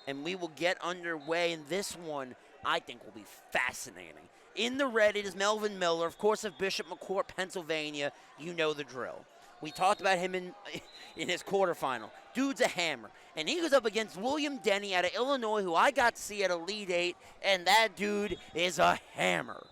And we will get underway in this one. I think will be fascinating. In the red, it is Melvin Miller, of course, of Bishop McCourt, Pennsylvania. You know the drill. We talked about him in his quarterfinal. Dude's a hammer. And he goes up against William Denny out of Illinois, who I got to see at Elite 8, and that dude is a hammer.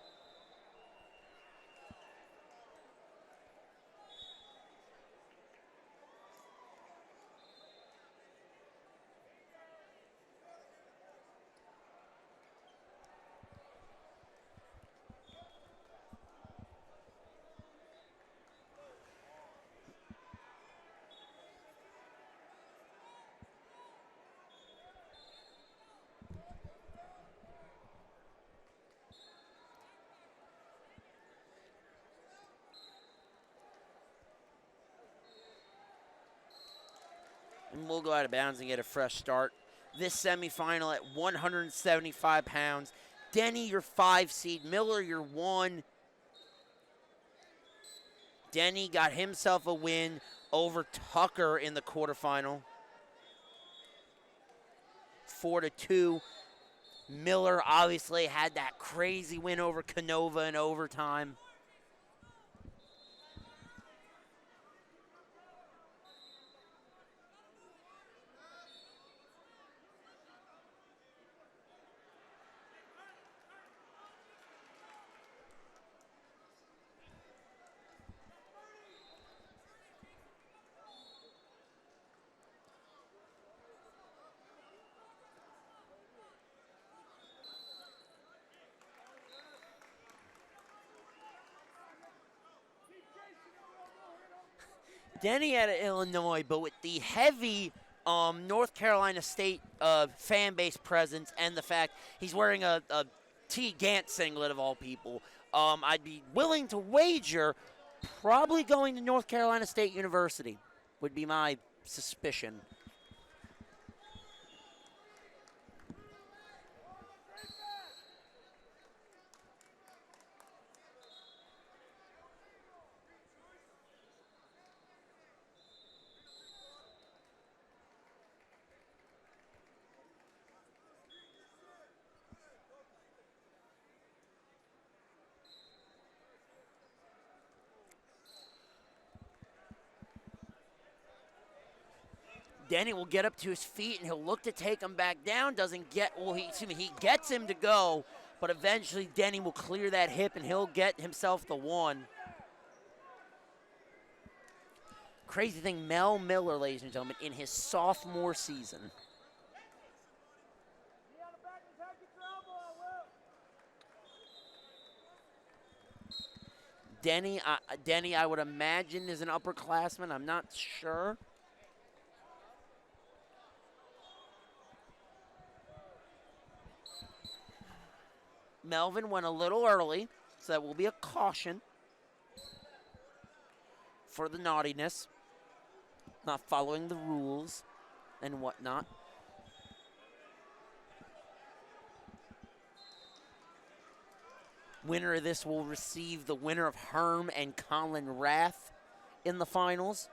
And we'll go out of bounds and get a fresh start. This semifinal at 175 pounds. Denny, your 5 seed. Miller, your 1. Denny got himself a win over Tucker in the quarterfinal. 4-2. Miller obviously had that crazy win over Canova in overtime. Denny out of Illinois, but with the heavy North Carolina State fan base presence and the fact he's wearing a T. Gant singlet of all people, I'd be willing to wager probably going to North Carolina State University would be my suspicion. Denny will get up to his feet and he'll look to take him back down. Doesn't get, well, he gets him to go, but eventually Denny will clear that hip and he'll get himself the 1. Crazy thing, Mel Miller, ladies and gentlemen, in his sophomore season. Denny, I would imagine, is an upperclassman. I'm not sure. Melvin went a little early, so that will be a caution for the naughtiness, not following the rules and whatnot. Winner of this will receive the winner of Herm and Colin Rath in the finals.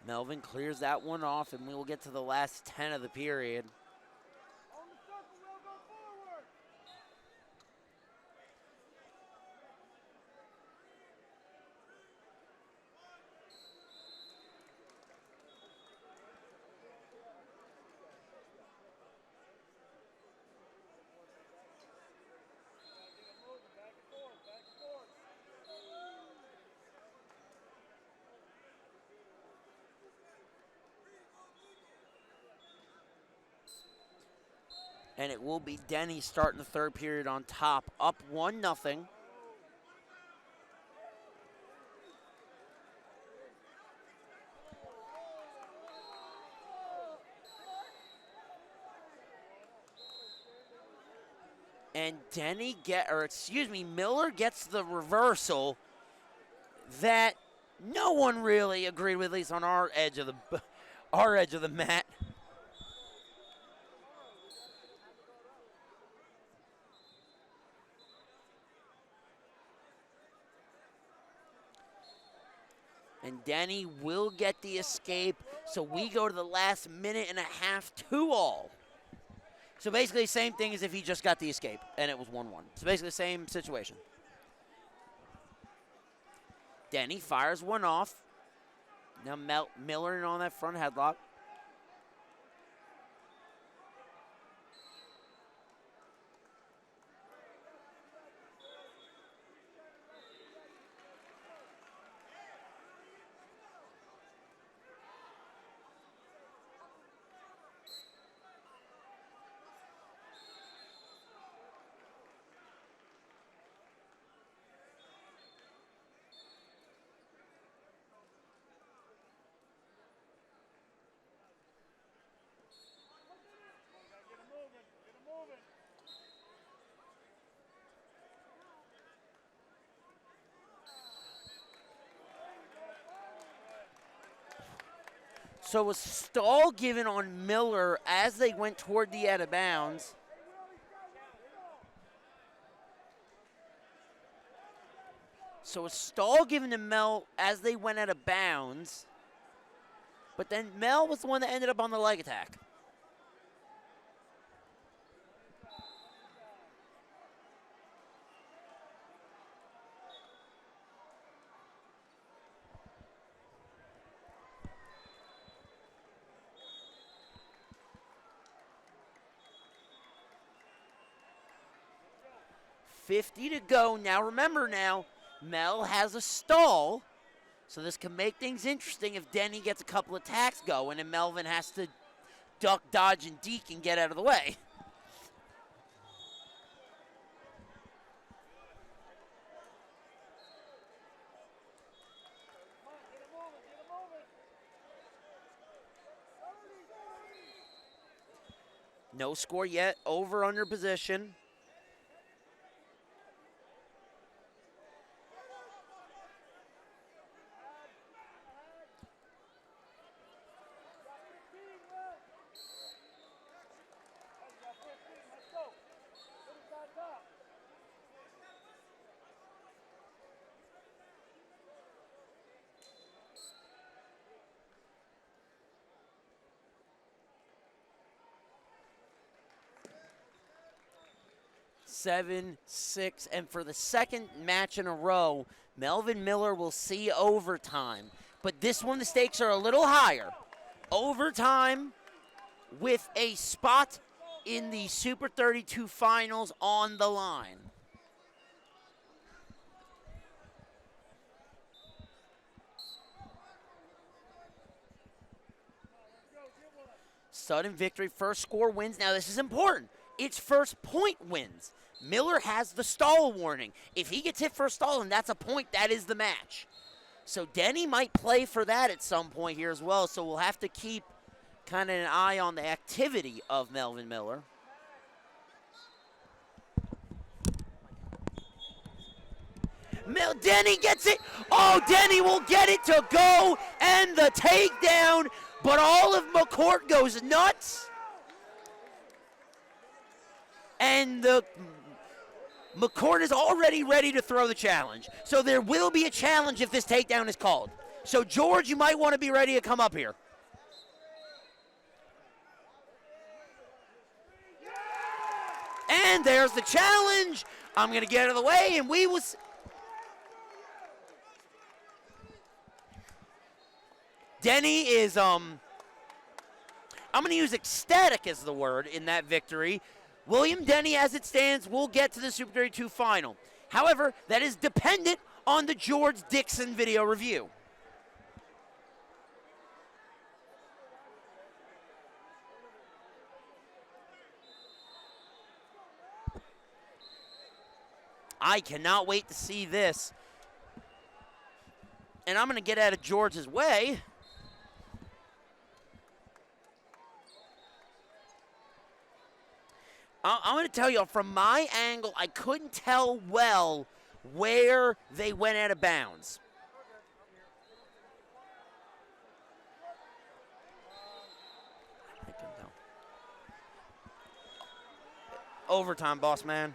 Melvin clears that one off, and we will get to the last 10 of the period. And it will be Denny starting the third period on top, up 1-0. And Miller gets the reversal that no one really agreed with, at least on our edge of the mat. And Denny will get the escape, so we go to the last minute and a half, 2-all. So basically, same thing as if he just got the escape, and it was 1-1. So basically, the same situation. Denny fires one off. Now Miller in on that front headlock. So a stall given on Miller as they went toward the out of bounds. So a stall given to Mel as they went out of bounds. But then Mel was the one that ended up on the leg attack. $50 to go. Now remember Mel has a stall. So this can make things interesting if Denny gets a couple attacks going and Melvin has to duck, dodge, and deke and get out of the way. No score yet. Over under position. Seven, 6, and for the second match in a row, Melvin Miller will see overtime. But this one, the stakes are a little higher. Overtime with a spot in the Super 32 finals on the line. Sudden victory, first score wins. Now this is important. It's first point wins. Miller has the stall warning. If he gets hit for a stall and that's a point, that is the match. So Denny might play for that at some point here as well. So we'll have to keep kind of an eye on the activity of Melvin Miller. Denny gets it. Oh, Denny will get it to go and the takedown. But all of McCourt goes nuts. And McCourt is already ready to throw the challenge. So there will be a challenge if this takedown is called. So, George, you might want to be ready to come up here. And there's the challenge. I'm going to get out of the way, and we will... Denny is, I'm going to use ecstatic as the word in that victory. William Denny, as it stands, will get to the Super 32 final. However, that is dependent on the George Dixon video review. I cannot wait to see this. And I'm going to get out of George's way. I'm going to tell you, from my angle, I couldn't tell well where they went out of bounds. Overtime, boss man.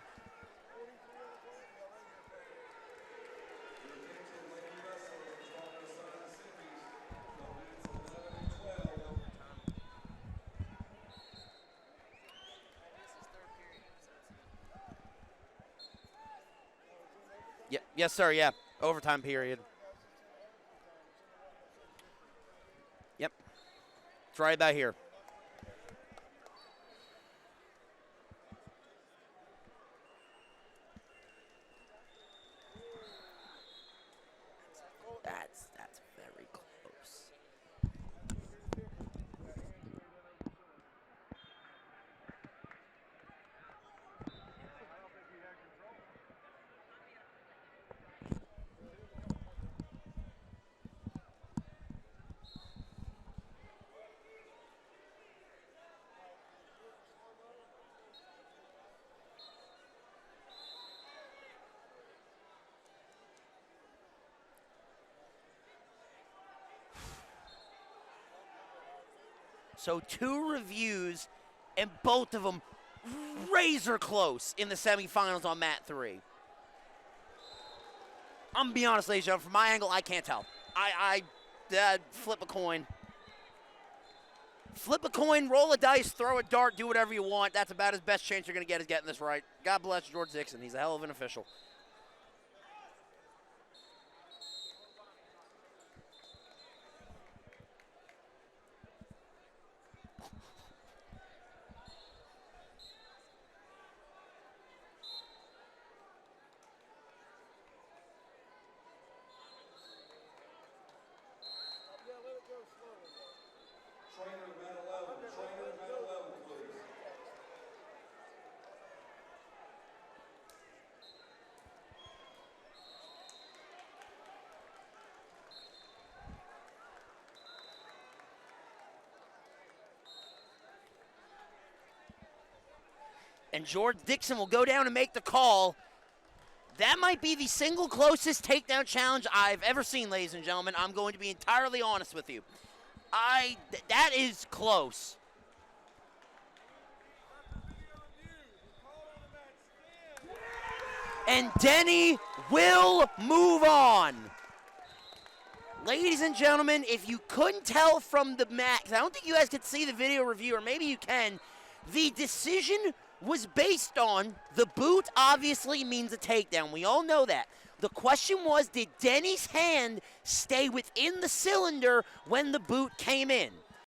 Yeah, yes, sir, yeah. Overtime period. Yep. It's right about here. That's very close. So 2 reviews, and both of them razor close in the semifinals on mat 3. I'm going to be honest, ladies and gentlemen, from my angle, I can't tell. I flip a coin. Flip a coin, roll a dice, throw a dart, do whatever you want. That's about as best chance you're going to get is getting this right. God bless George Dixon. He's a hell of an official. And George Dixon will go down and make the call. That might be the single closest takedown challenge I've ever seen, ladies and gentlemen. I'm going to be entirely honest with you. That is close. And Denny will move on. Ladies and gentlemen, if you couldn't tell from the match, I don't think you guys could see the video review, or maybe you can, the decision was based on the boot obviously means a takedown. We all know that. The question was, did Denny's hand stay within the cylinder when the boot came in?